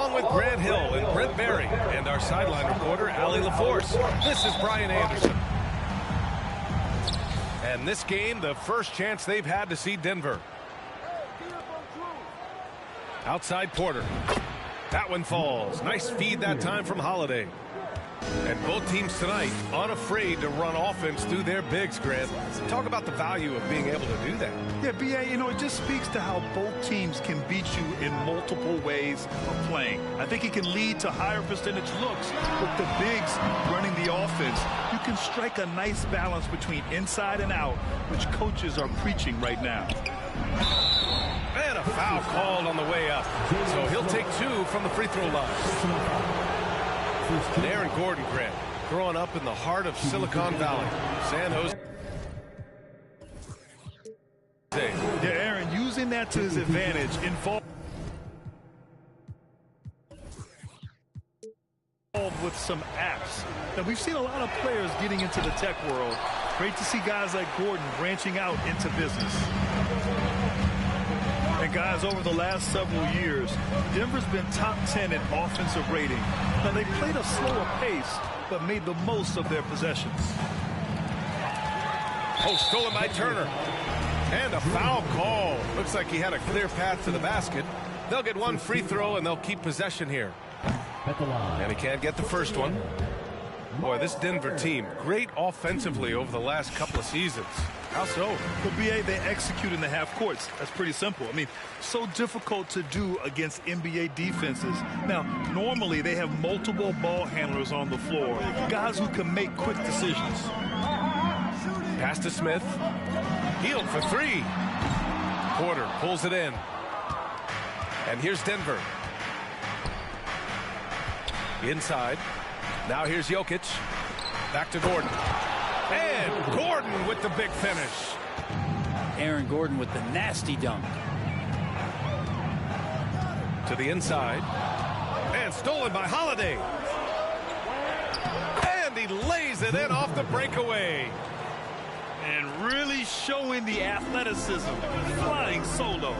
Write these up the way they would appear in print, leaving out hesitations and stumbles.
Along with Grant Hill and Brent Barry and our sideline reporter, Allie LaForce, this is Brian Anderson. And this game, the first chance they've had to see Denver. Outside Porter. That one falls. Nice feed that time from Holiday. And both teams tonight unafraid to run offense through their bigs, Grant. Talk about the value of being able to do that. Yeah, B.A., you know, it just speaks to how both teams can beat you in multiple ways of playing. I think it can lead to higher percentage looks. With the bigs running the offense, you can strike a nice balance between inside and out, which coaches are preaching right now. And a foul called on the way up. So he'll take 2 from the free throw line. And Aaron Gordon, Grant, growing up in the heart of Silicon Valley, San Jose. Yeah, Aaron, using that to his advantage involved with some apps. Now, we've seen a lot of players getting into the tech world. Great to see guys like Gordon branching out into business. And guys, over the last several years, Denver's been top 10 in offensive rating. Now, they played a slower pace, but made the most of their possessions. Oh, stolen by Turner. And a foul call. Looks like he had a clear path to the basket. They'll get 1 free throw, and they'll keep possession here. And he can't get the first one. Boy, this Denver team, great offensively over the last couple of seasons. How so? Well, B.A., they execute in the half courts. That's pretty simple. I mean, so difficult to do against NBA defenses. Now, normally they have multiple ball handlers on the floor, guys who can make quick decisions. Pass to Smith. Healed for 3. Porter pulls it in. And here's Denver. Inside. Now here's Jokic. Back to Gordon. And Gordon with the big finish. Aaron Gordon with the nasty dunk. To the inside. And stolen by Holiday. And he lays it in off the breakaway. And really showing the athleticism. Flying solo.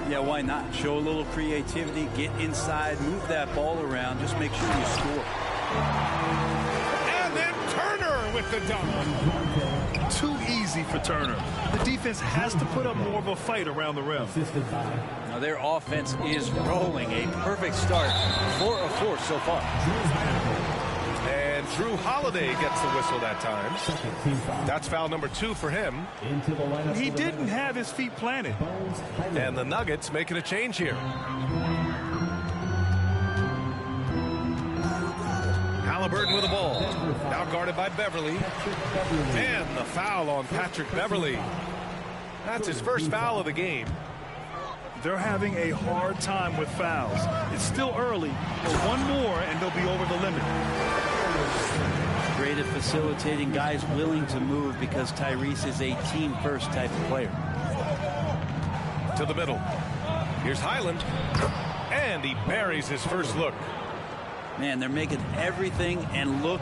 Yeah, why not? Show a little creativity, get inside, move that ball around, just make sure you score. And then Turner with the dunk. Too easy for Turner. The defense has to put up more of a fight around the rim. Now their offense is rolling. A perfect start, 4 of 4 so far. And Drew Holiday gets the whistle that time. That's foul number 2 for him. He didn't have his feet planted. And the Nuggets making a change here. Halliburton with the ball. Now guarded by Beverly. And the foul on Patrick Beverly. That's his first foul of the game. They're having a hard time with fouls. It's still early, but 1 more and they'll be over the limit. Great at facilitating guys willing to move because Tyrese is a team-first type of player. To the middle. Here's Highland. And he buries his first look. Man, they're making everything and look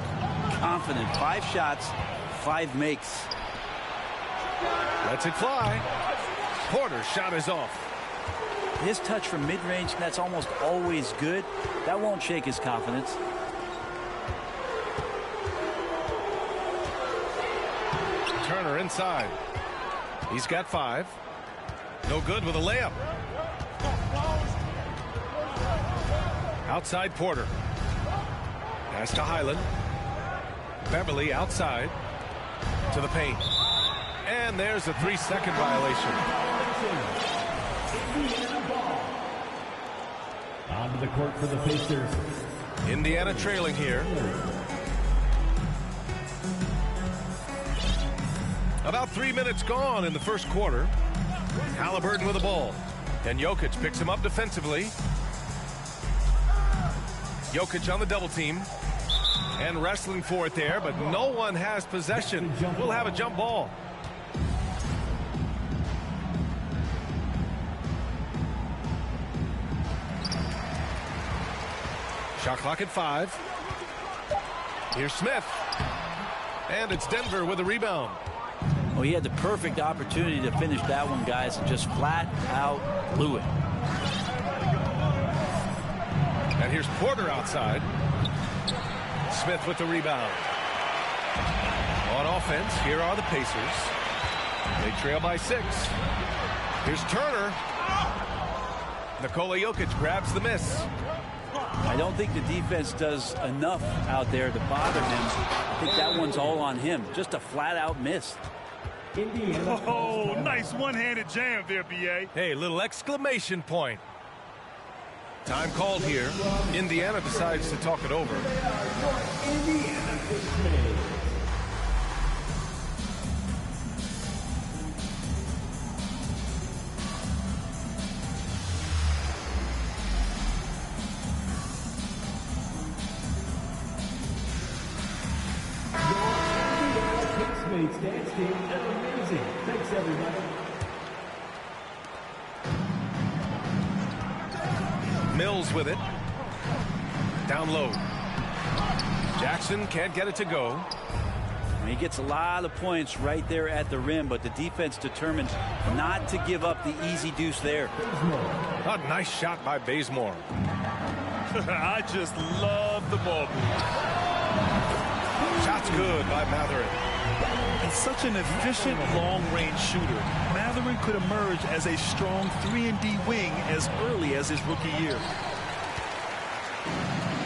confident. 5 shots, 5 makes. Lets it fly. Porter's shot is off. His touch from mid-range, that's almost always good. That won't shake his confidence. Turner inside. He's got 5. No good with a layup. Outside Porter. Pass to Highland. Beverly outside. To the paint. And there's a 3-second violation. Onto the court for the Pacers. Indiana trailing here. About 3 minutes gone in the first quarter. Halliburton with the ball. And Jokic picks him up defensively. Jokic on the double team. And wrestling for it there, but no one has possession. We'll have a jump ball. Shot clock at 5. Here's Smith. And it's Denver with a rebound. Well, he had the perfect opportunity to finish that one, guys, and just flat out blew it. And here's Porter outside. Smith with the rebound. On offense, here are the Pacers. They trail by 6. Here's Turner. Nikola Jokic grabs the miss. I don't think the defense does enough out there to bother him. I think that one's all on him. Just a flat-out miss. Oh, nice one-handed jam there, B.A. Hey, little exclamation point. Time called here. Indiana decides to talk it over. Dance team, amazing. Thanks, everybody. Mills with it. Down low. Jackson can't get it to go. He gets a lot of points right there at the rim, but the defense determined not to give up the easy deuce there. A nice shot by Bazemore. I just love the ball move. Shot's good by Mathurin. And such an efficient long-range shooter, Mathurin could emerge as a strong 3-and-D wing as early as his rookie year.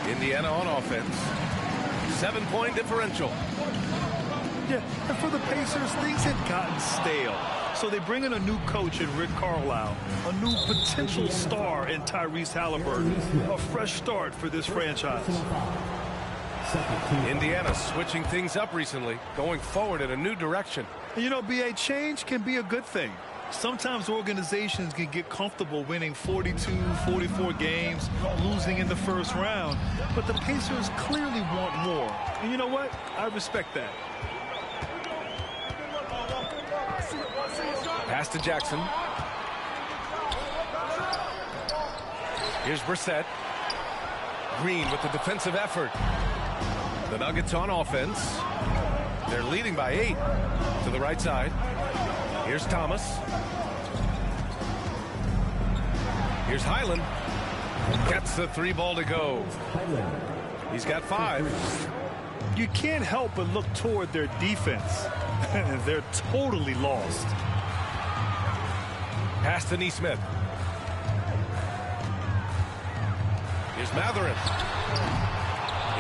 Indiana on offense. 7-point differential. Yeah, and for the Pacers, things had gotten stale. So they bring in a new coach in Rick Carlisle, a new potential star in Tyrese Halliburton, a fresh start for this franchise. Indiana switching things up recently, going forward in a new direction. You know, B.A., change can be a good thing. Sometimes organizations can get comfortable winning 42, 44 games, losing in the first round. But the Pacers clearly want more. And you know what? I respect that. Pass to Jackson. Here's Brissett. Green with the defensive effort. The Nuggets on offense. They're leading by 8 to the right side. Here's Thomas. Here's Highland. Gets the 3-ball to go. He's got 5. You can't help but look toward their defense. They're totally lost. Pass to Nesmith. Here's Mathurin.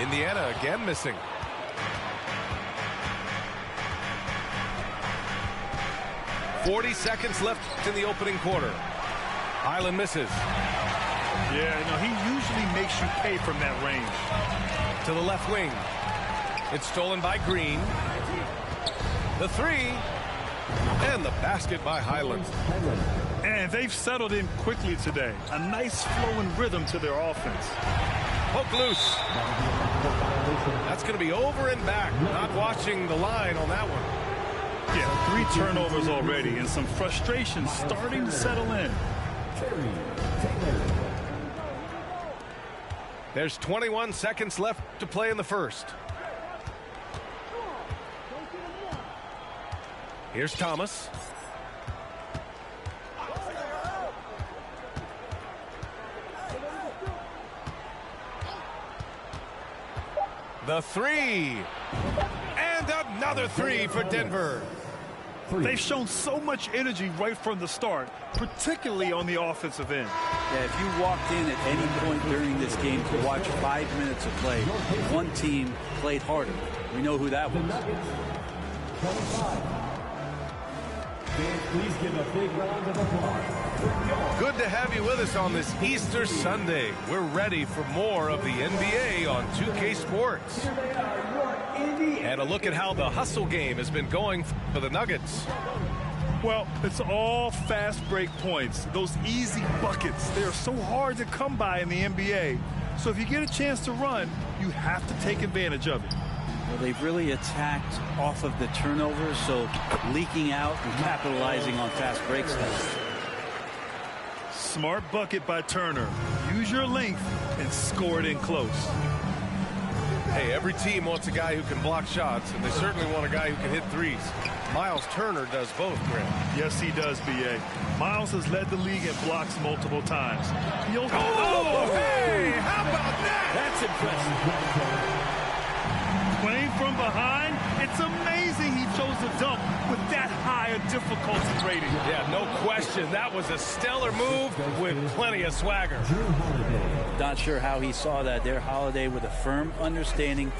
Indiana again missing. .40 seconds left in the opening quarter. Highland misses. Yeah, you know, he usually makes you pay from that range. To the left wing. It's stolen by Green. The 3. And the basket by Highland. And they've settled in quickly today. A nice flowing rhythm to their offense. Poke loose. That's going to be over and back. Not watching the line on that one. Yeah, 3 turnovers already and some frustration starting to settle in. There's 21 seconds left to play in the first. Here's Thomas. The 3. And another 3 for Denver. They've shown so much energy right from the start, particularly on the offensive end. Yeah, if you walked in at any point during this game to watch 5 minutes of play, one team played harder. We know who that was. Please give a big round of applause. Good to have you with us on this Easter Sunday. We're ready for more of the NBA on 2K Sports. And a look at how the hustle game has been going for the Nuggets. Well, it's all fast break points. Those easy buckets, they're so hard to come by in the NBA. So if you get a chance to run, you have to take advantage of it. Well, they've really attacked off of the turnovers, so leaking out and capitalizing on fast breaks. Smart bucket by Turner. Use your length and score it in close. Hey, every team wants a guy who can block shots, and they certainly want a guy who can hit threes. Miles Turner does both, Grant. Yes, he does, B.A. Miles has led the league in blocks multiple times. Oh, hey, how about Playing from behind, it's amazing he chose to dunk with that high a difficulty rating. Yeah, no question. That was a stellar move with plenty of swagger. Not sure how he saw that there. Holiday with a firm understanding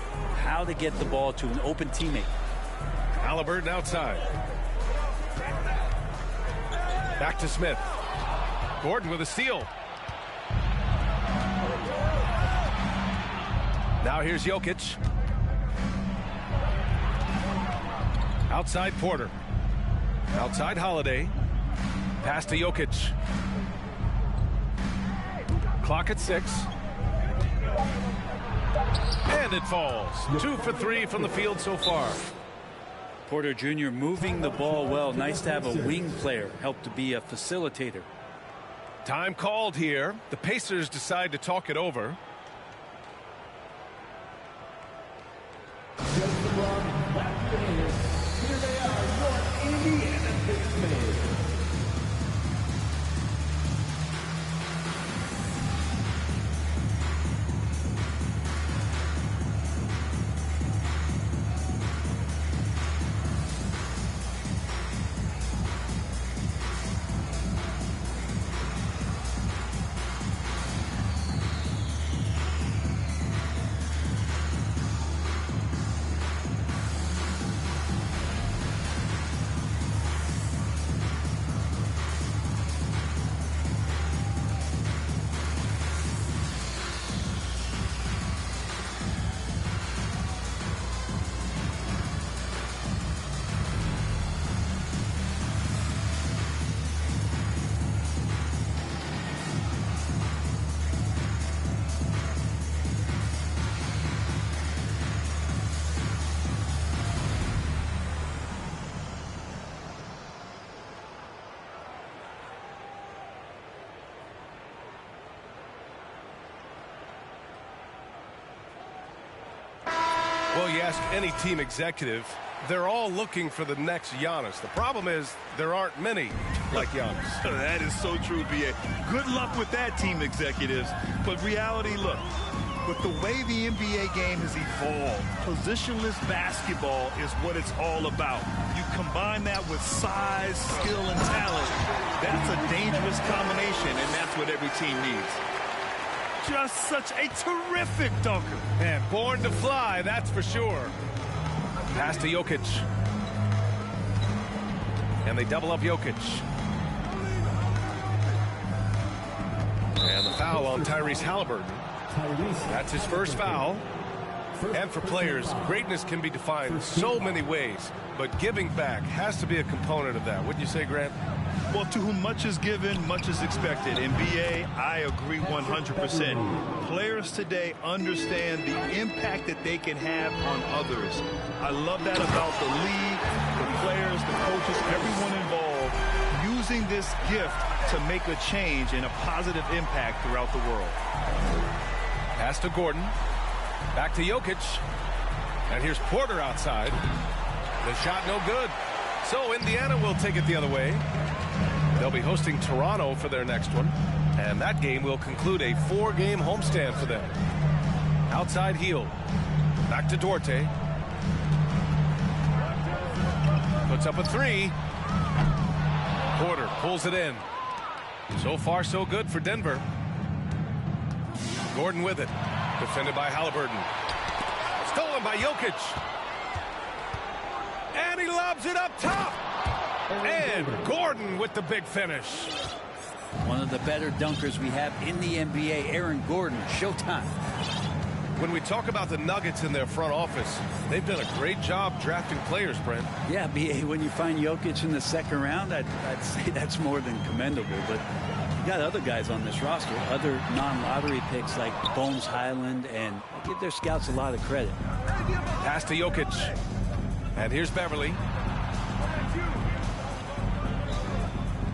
how to get the ball to an open teammate. Halliburton outside. Back to Smith. Gordon with a steal. Now here's Jokic. Outside Porter. Outside Holiday. Pass to Jokic. Clock at 6. And it falls. 2 for 3 from the field so far. Porter Jr. moving the ball well. Nice to have a wing player help to be a facilitator. Time called here. The Pacers decide to talk it over. Here they are, North Indiana Pacers. Well, you ask any team executive, they're all looking for the next Giannis. The problem is there aren't many like Giannis. That is so true, B.A. Good luck with that, team executives. But reality, look, with the way the NBA game has evolved, positionless basketball is what it's all about. You combine that with size, skill, and talent. That's a dangerous combination, and that's what every team needs. Just such a terrific dunker. And born to fly, that's for sure. Pass to Jokic. And they double up Jokic. And the foul on Tyrese Halliburton. That's his first foul. And for players, greatness can be defined so many ways, but giving back has to be a component of that. Wouldn't you say, Grant? Well, to whom much is given, much is expected. In BA, I agree 100%. Players today understand the impact that they can have on others. I love that about the league, the players, the coaches, everyone involved, using this gift to make a change and a positive impact throughout the world. Pass to Gordon. Back to Jokic. And here's Porter outside. The shot no good. So Indiana will take it the other way. They'll be hosting Toronto for their next one. And that game will conclude a 4-game homestand for them. Outside Hield. Back to Duarte. Puts up a 3. Porter pulls it in. So far, so good for Denver. Gordon with it. Defended by Halliburton. Stolen by Jokic. And he lobs it up top. And Gordon with the big finish. One of the better dunkers we have in the NBA, Aaron Gordon. Showtime. When we talk about the Nuggets in their front office, they've done a great job drafting players, Brent. Yeah, B.A., when you find Jokic in the second round, I'd say that's more than commendable. But you got other guys on this roster, other non-lottery picks like Bones Highland, and I give their scouts a lot of credit. Pass to Jokic. And here's Beverly.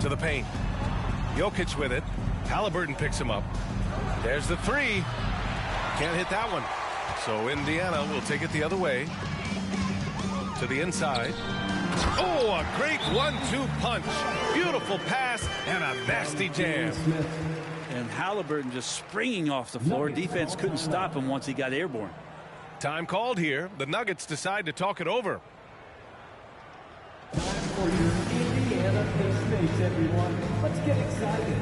To the paint. Jokic with it. Halliburton picks him up. There's the 3. Can't hit that one. So Indiana will take it the other way. To the inside. Oh, a great 1-2 punch. Beautiful pass and a nasty jam. And Halliburton just springing off the floor. Defense couldn't stop him once he got airborne. Time called here. The Nuggets decide to talk it over. Time for your Indiana Pacemates, everyone. Let's get excited.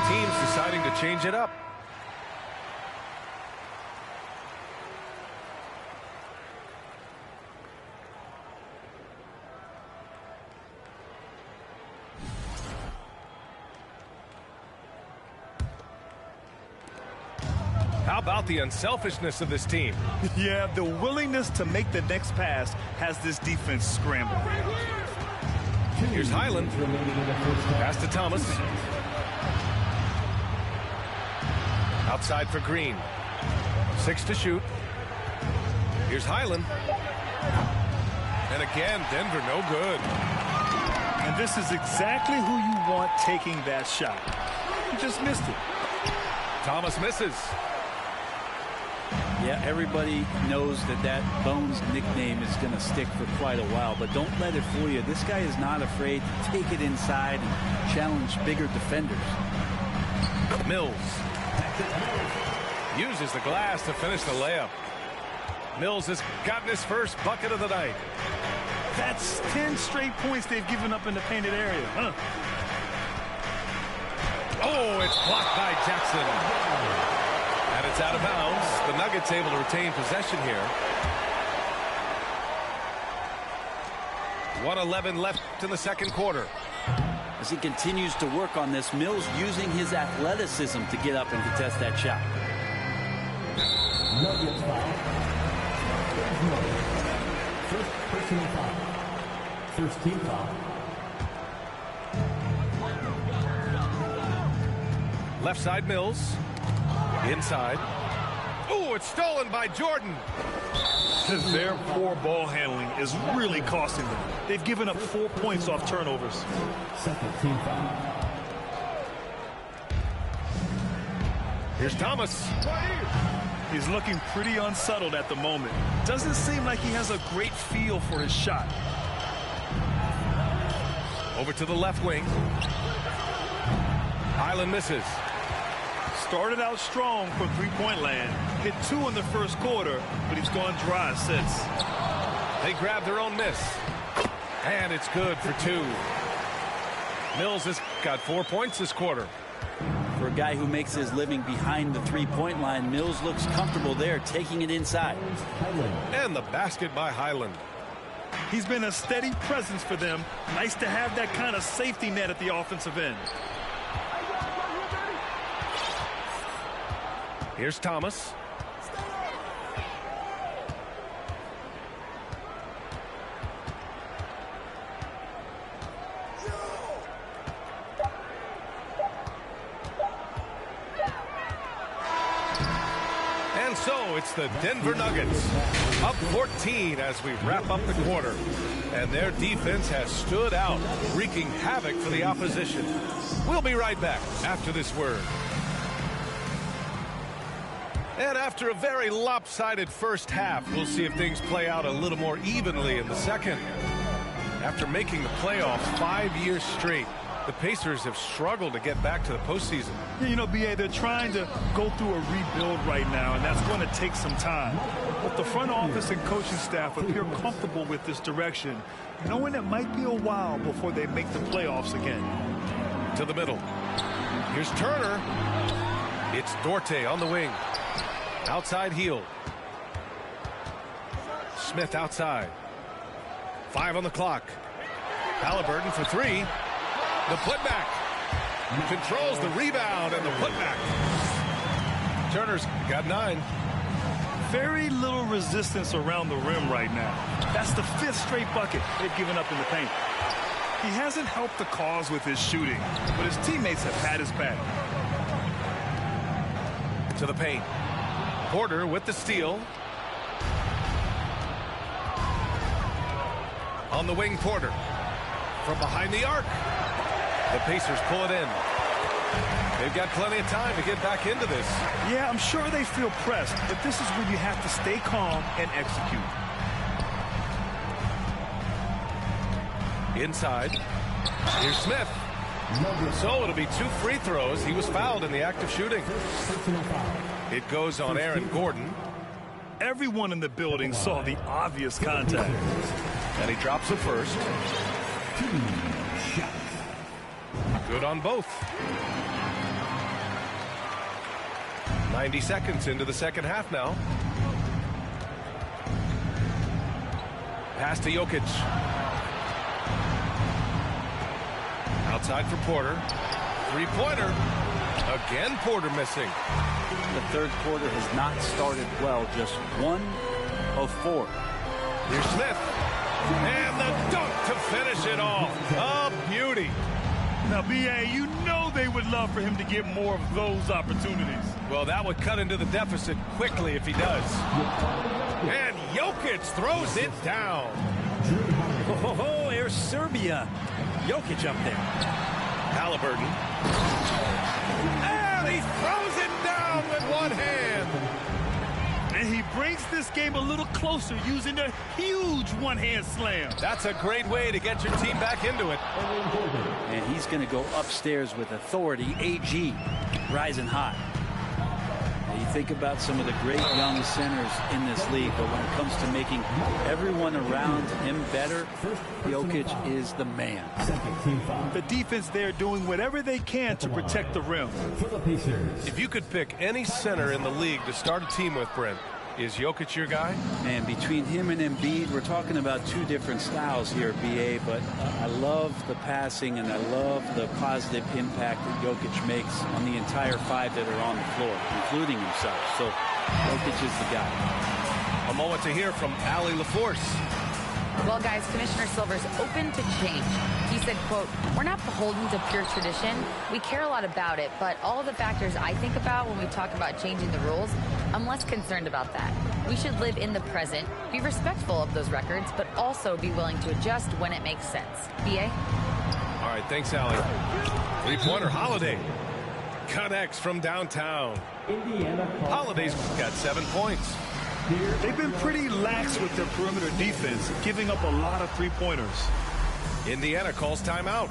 Teams deciding to change it up. How about the unselfishness of this team? Yeah, the willingness to make the next pass has this defense scrambled. Here's Highland. Pass to Thomas. Outside for Green. 6 to shoot. Here's Highland. And again, Denver no good. And this is exactly who you want taking that shot. You just missed it. Thomas misses. Yeah, everybody knows that Bones nickname is going to stick for quite a while, but don't let it fool you. This guy is not afraid to take it inside and challenge bigger defenders. Mills uses the glass to finish the layup. Mills has gotten his first bucket of the night. That's 10 straight points they've given up in the painted area. Huh? Oh, it's blocked by Jackson. And it's out of bounds. The Nuggets able to retain possession here. 1:11 left in the second quarter. As he continues to work on this, Mills using his athleticism to get up and contest that shot. Nuggets foul. First personal foul. First team foul. Left side Mills. Inside. Oh, it's stolen by Jordan. Their poor ball handling is really costing them. They've given up 4 points off turnovers. Second team foul. Here's Thomas. He's looking pretty unsettled at the moment. Doesn't seem like he has a great feel for his shot. Over to the left wing. Highland misses. Started out strong from three-point land. Hit 2 in the first quarter, but he's gone dry since. They grab their own miss. And it's good for 2. Mills has got 4 points this quarter. For a guy who makes his living behind the three-point line, Mills looks comfortable there, taking it inside. And the basket by Highland. He's been a steady presence for them. Nice to have that kind of safety net at the offensive end. Here's Thomas. And so it's the Denver Nuggets up 14 as we wrap up the quarter. And their defense has stood out, wreaking havoc for the opposition. We'll be right back after this word. And after a very lopsided first half, we'll see if things play out a little more evenly in the second. After making the playoffs 5 years straight, the Pacers have struggled to get back to the postseason. You know, B.A., they're trying to go through a rebuild right now, and that's going to take some time. But the front office and coaching staff appear comfortable with this direction, knowing it might be a while before they make the playoffs again. To the middle. Here's Turner. It's Dorte on the wing. Outside heel. Smith outside. 5 on the clock. Halliburton for three. The putback. Controls the rebound and the putback. Turner's got 9. Very little resistance around the rim right now. That's the 5th straight bucket they've given up in the paint. He hasn't helped the cause with his shooting, but his teammates have had his back. To the paint. Porter with the steal. On the wing, Porter. From behind the arc. The Pacers pull it in. They've got plenty of time to get back into this. Yeah, I'm sure they feel pressed, but this is when you have to stay calm and execute. Inside. Here's Smith. So it'll be 2 free throws. He was fouled in the act of shooting. It goes on Aaron Gordon. Everyone in the building saw the obvious contact. And he drops the first. Good on both. 90 seconds into the second half now. Pass to Jokic. Outside for Porter. Three-pointer. Again, Porter missing. The third quarter has not started well. Just 1 of 4. Here's Smith. And the dunk to finish it off. A beauty. Now, B.A., you know they would love for him to get more of those opportunities. Well, that would cut into the deficit quickly if he does. And Jokic throws it down. Oh, here's Serbia. Jokic up there. Halliburton. And he throws it down with one hand. And he brings this game a little closer using a huge one-hand slam. That's a great way to get your team back into it. And he's going to go upstairs with authority. AG rising hot. Now you think about some of the great young centers in this league, but when it comes to making everyone around him better, Jokic is the man. The defense there doing whatever they can to protect the rim. If you could pick any center in the league to start a team with, Brent, is Jokic your guy? Man, between him and Embiid, we're talking about 2 different styles here, BA, but I love the passing and I love the positive impact that Jokic makes on the entire 5 that are on the floor, including himself. So Jokic is the guy. A moment to hear from Allie LaForce. Well, guys, Commissioner Silver's open to change. He said, quote, "We're not beholden to pure tradition. We care a lot about it, but all the factors I think about when we talk about changing the rules, I'm less concerned about that. We should live in the present, be respectful of those records, but also be willing to adjust when it makes sense." B.A.? All right, thanks, Allie. Three-pointer, Holiday. Connects from downtown. Holiday's got 7 points. They've been pretty lax with their perimeter defense, giving up a lot of three-pointers. Indiana calls timeout.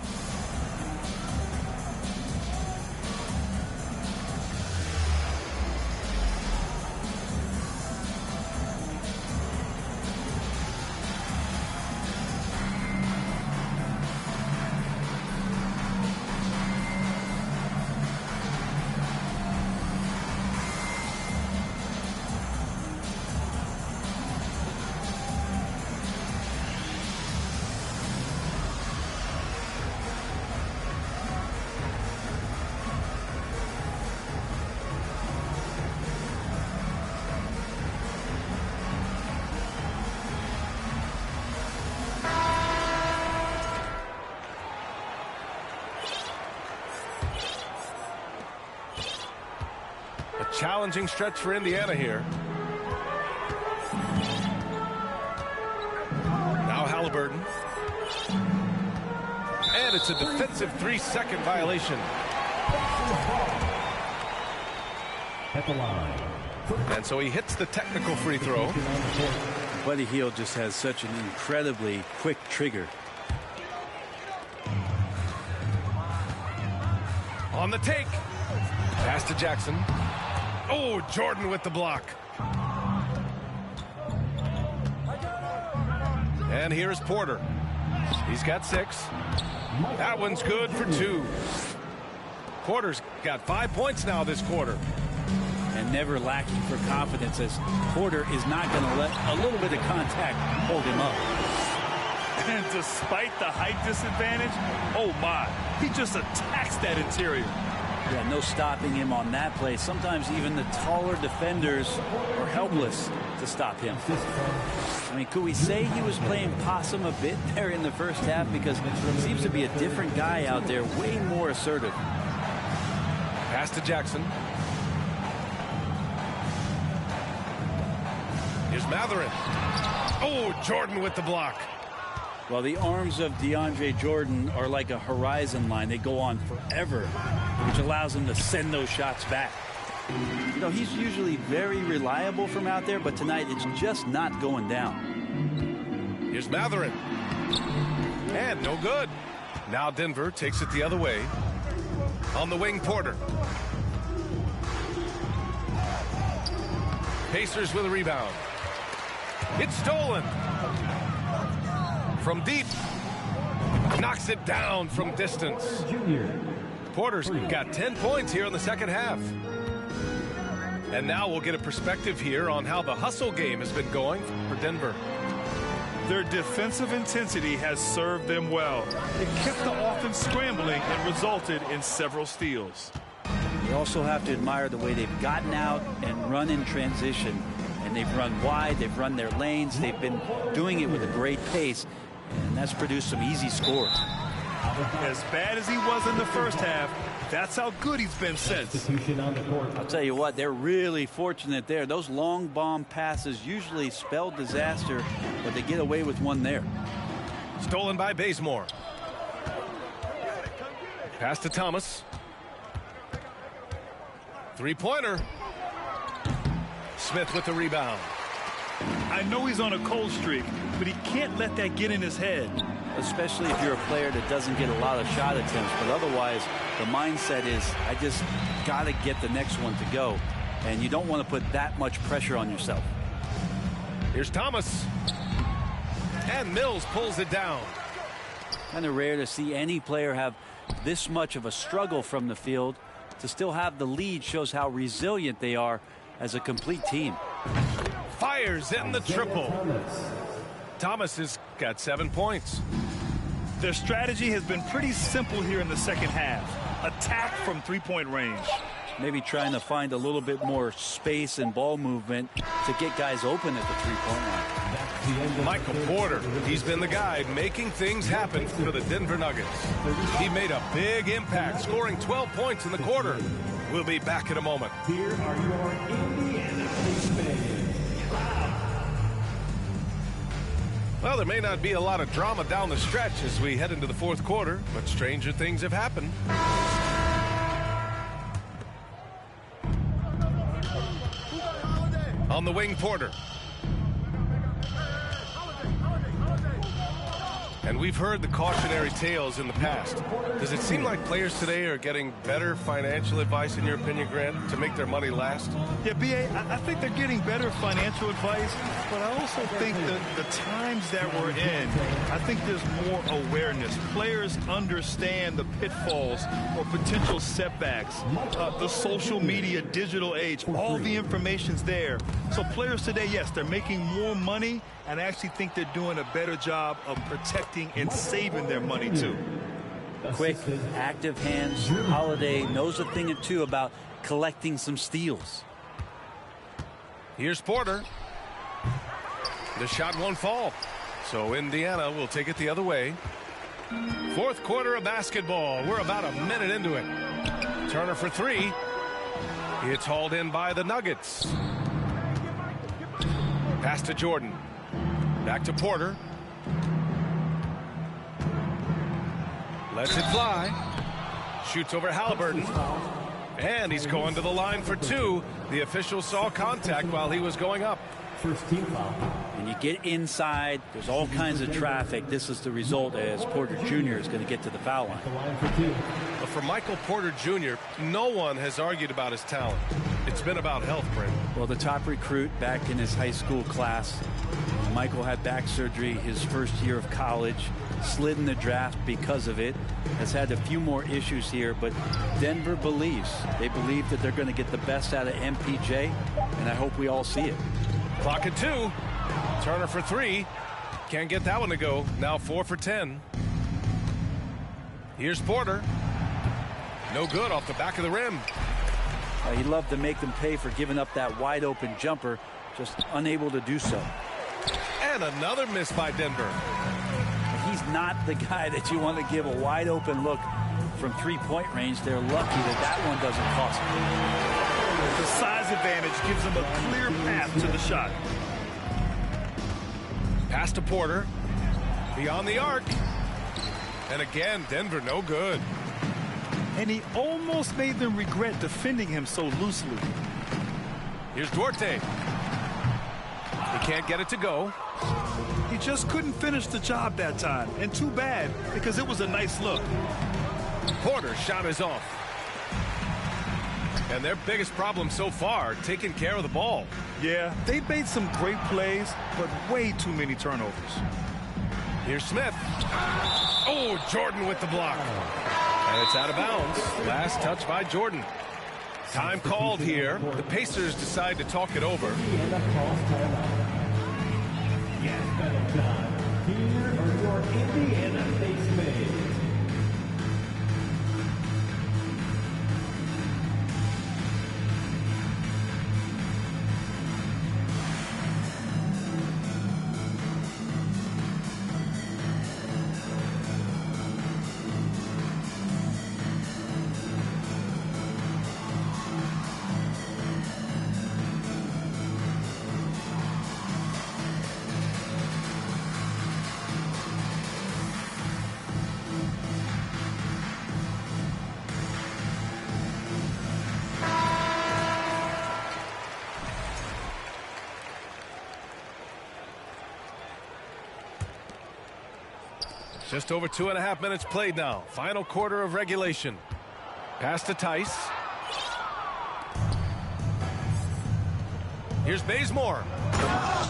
Challenging stretch for Indiana here. Now Halliburton. And it's a defensive 3-second violation. At the line. And so he hits the technical free throw. Buddy Hield just has such an incredibly quick trigger. On the take. Pass to Jackson. Oh, Jordan with the block. And here's Porter. He's got 6. That one's good for 2. Porter's got 5 points now this quarter. And never lacking for confidence, as Porter is not going to let a little bit of contact hold him up. And despite the height disadvantage, oh my, he just attacks that interior. Yeah, no stopping him on that play. Sometimes even the taller defenders are helpless to stop him. I mean, could we say he was playing possum a bit there in the first half? Because he seems to be a different guy out there, way more assertive. Pass to Jackson. Here's Mathurin. Oh, Jordan with the block. Well, the arms of DeAndre Jordan are like a horizon line. They go on forever, which allows him to send those shots back. You know, he's usually very reliable from out there, but tonight it's just not going down. Here's Mathurin. And no good. Now Denver takes it the other way. On the wing, Porter. Pacers with a rebound. It's stolen. From deep. Knocks it down from distance. Porter's got 10 points here in the second half. And now we'll get a perspective here on how the hustle game has been going for Denver. Their defensive intensity has served them well. It kept the offense scrambling and resulted in several steals. You also have to admire the way they've gotten out and run in transition. And they've run wide, they've run their lanes, they've been doing it with a great pace, and that's produced some easy scores. As bad as he was in the first half, that's how good he's been since. I'll tell you what, they're really fortunate there. Those long bomb passes usually spell disaster, but they get away with one there. Stolen by Bazemore. Pass to Thomas. Three-pointer. Smith with the rebound. I know he's on a cold streak, but he can't let that get in his head. Especially if you're a player that doesn't get a lot of shot attempts, but otherwise the mindset is I just got to get the next one to go, and you don't want to put that much pressure on yourself. Here's Thomas, and Mills pulls it down. Kind of rare to see any player have this much of a struggle from the field. To still have the lead shows how resilient they are as a complete team. Fires in the triple. Thomas has got 7 points. Their strategy has been pretty simple here in the second half. Attack from three-point range. Maybe trying to find a little bit more space and ball movement to get guys open at the three-point line. Michael Porter, he's been the guy making things happen for the Denver Nuggets. He made a big impact, scoring 12 points in the quarter. We'll be back in a moment. Here are your Indiana Pacers. Well, there may not be a lot of drama down the stretch as we head into the fourth quarter, but stranger things have happened. On the wing, Porter. And we've heard the cautionary tales in the past. Does it seem like players today are getting better financial advice, in your opinion, Grant, to make their money last? Yeah, B.A., I think they're getting better financial advice, but I also think that the times that we're in, I think there's more awareness. Players understand the pitfalls or potential setbacks, the social media, digital age, all the information's there. So players today, yes, they're making more money, and I actually think they're doing a better job of protecting and saving their money, too. Quick, active hands. Holiday knows a thing or two about collecting some steals. Here's Porter. The shot won't fall. So Indiana will take it the other way. Fourth quarter of basketball. We're about a minute into it. Turner for three. It's hauled in by the Nuggets. Pass to Jordan. Back to Porter. Lets it fly. Shoots over Halliburton. And he's going to the line for two. The official saw contact while he was going up. First team foul. And you get inside, there's all kinds of traffic. This is the result as Porter Jr. is going to get to the foul line. The line for two. But for Michael Porter Jr., no one has argued about his talent. It's been about health, Brent. Well, the top recruit back in his high school class. Michael had back surgery his first year of college, slid in the draft because of it, has had a few more issues here, but Denver believes. They believe that they're going to get the best out of MPJ, and I hope we all see it. Clock at 2. Turner for three. Can't get that one to go. Now 4 for 10. Here's Porter. No good off the back of the rim. He'd love to make them pay for giving up that wide open jumper, just unable to do so. And another miss by Denver. He's not the guy that you want to give a wide open look from three-point range. They're lucky that that one doesn't cost them. The size advantage gives them a clear path to the shot. Pass to Porter. Beyond the arc. And again, Denver no good. And he almost made them regret defending him so loosely. Here's Duarte. He can't get it to go. He just couldn't finish the job that time. And too bad, because it was a nice look. Porter's shot is off. And their biggest problem so far, taking care of the ball. Yeah, they've made some great plays, but way too many turnovers. Here's Smith. Oh, Jordan with the block. And it's out of bounds. Last touch by Jordan. Time called here. The Pacers decide to talk it over. Here are your Indiana Pacers. Just over 2.5 minutes played now. Final quarter of regulation. Pass to Tice. Here's Bazemore.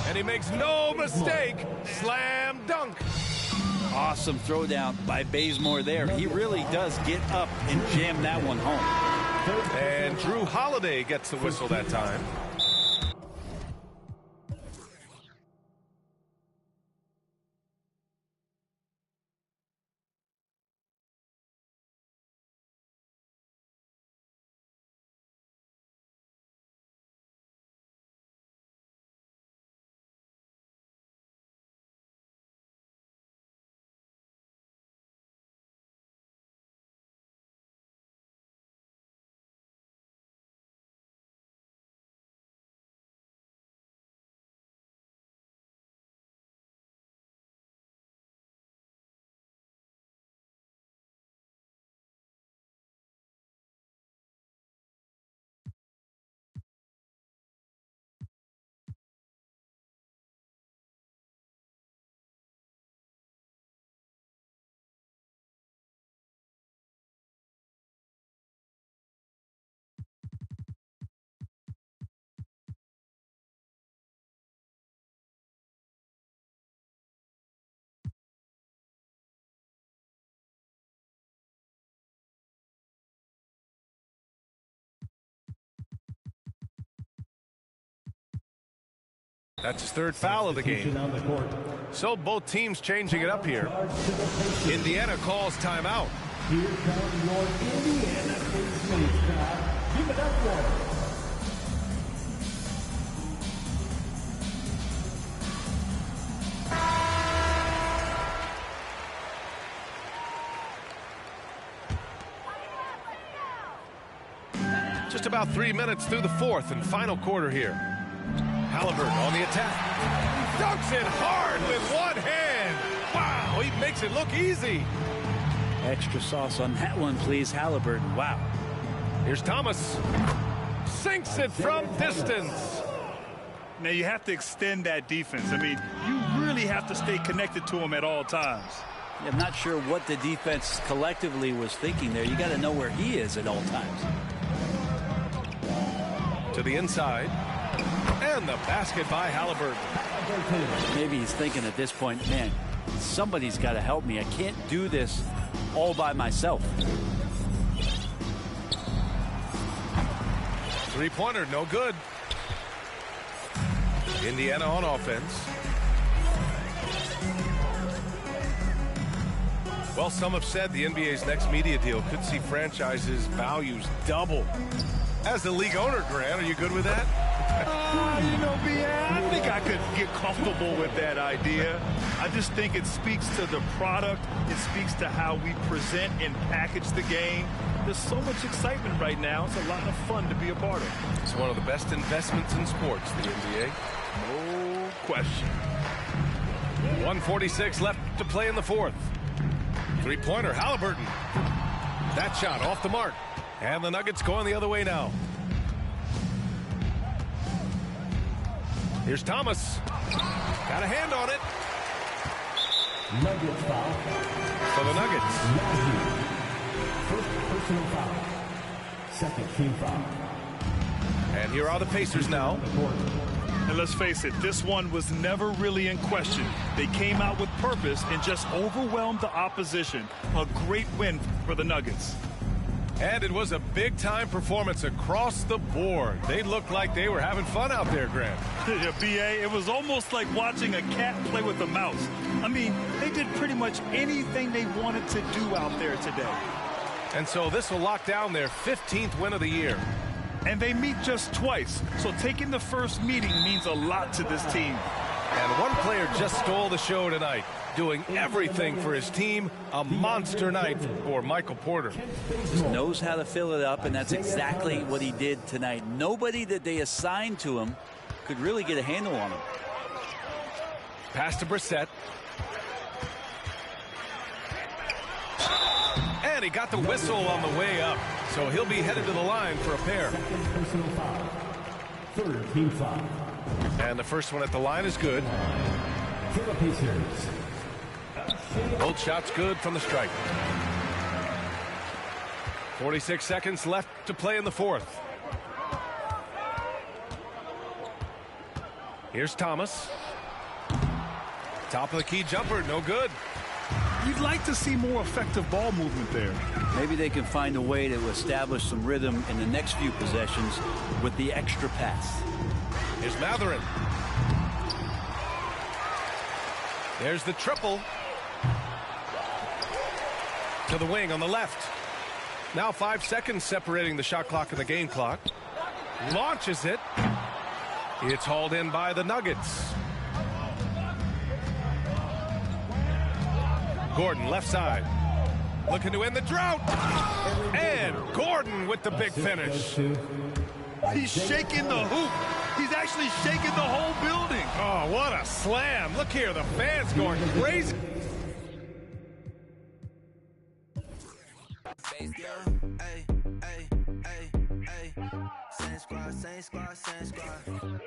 And he makes no mistake. Slam dunk. Awesome throwdown by Bazemore there. He really does get up and jam that one home. And Drew Holiday gets the whistle that time. That's his third foul of the game. So both teams changing it up here. Indiana calls timeout. Here comes your Indiana Pacers. Give it up for Just about 3 minutes through the fourth and final quarter here. Halliburton on the attack. Dunks it hard with one hand. Wow, he makes it look easy. Extra sauce on that one, please, Halliburton. Wow. Here's Thomas. Sinks it from distance. Now you have to extend that defense. I mean, you really have to stay connected to him at all times. I'm not sure what the defense collectively was thinking there. You got to know where he is at all times. To the inside. And the basket by Halliburton. Maybe he's thinking at this point, man, somebody's got to help me. I can't do this all by myself. Three-pointer, no good. Indiana on offense. Well, some have said the NBA's next media deal could see franchises' values double. As the league owner, Grant, are you good with that? You know, I think I could get comfortable with that idea. I just think it speaks to the product. It speaks to how we present and package the game. There's so much excitement right now. It's a lot of fun to be a part of. It's one of the best investments in sports, the NBA. No question. 1:46 left to play in the fourth. Three-pointer, Halliburton. That shot off the mark. And the Nuggets going the other way now. Here's Thomas. Got a hand on it. Nuggets foul. For the Nuggets. First personal foul. Second team foul. And here are the Pacers now. And let's face it, this one was never really in question. They came out with purpose and just overwhelmed the opposition. A great win for the Nuggets. And it was a big-time performance across the board. They looked like they were having fun out there, Grant. Yeah, B.A., it was almost like watching a cat play with a mouse. I mean, they did pretty much anything they wanted to do out there today. And so this will lock down their 15th win of the year. And they meet just twice, so taking the first meeting means a lot to this team. And one player just stole the show tonight, doing everything for his team. A monster night for Michael Porter. Just knows how to fill it up, and that's exactly what he did tonight. Nobody that they assigned to him could really get a handle on him. Pass to Brissett. And he got the whistle on the way up, so he'll be headed to the line for a pair. Second personal foul. Third team foul. And the first one at the line is good. For the Pacers. Both shots good from the stripe. 46 seconds left to play in the fourth. Here's Thomas. Top of the key jumper, no good. You'd like to see more effective ball movement there. Maybe they can find a way to establish some rhythm in the next few possessions with the extra pass. Here's Mathurin. There's the triple. To the wing on the left. Now 5 seconds separating the shot clock and the game clock. Launches it. It's hauled in by the Nuggets. Gordon left side. Looking to end the drought. And Gordon with the big finish. He's shaking the hoop. He's actually shaking the whole building. Oh, what a slam. Look here, the fans going crazy. Same squad, same squad, same squad.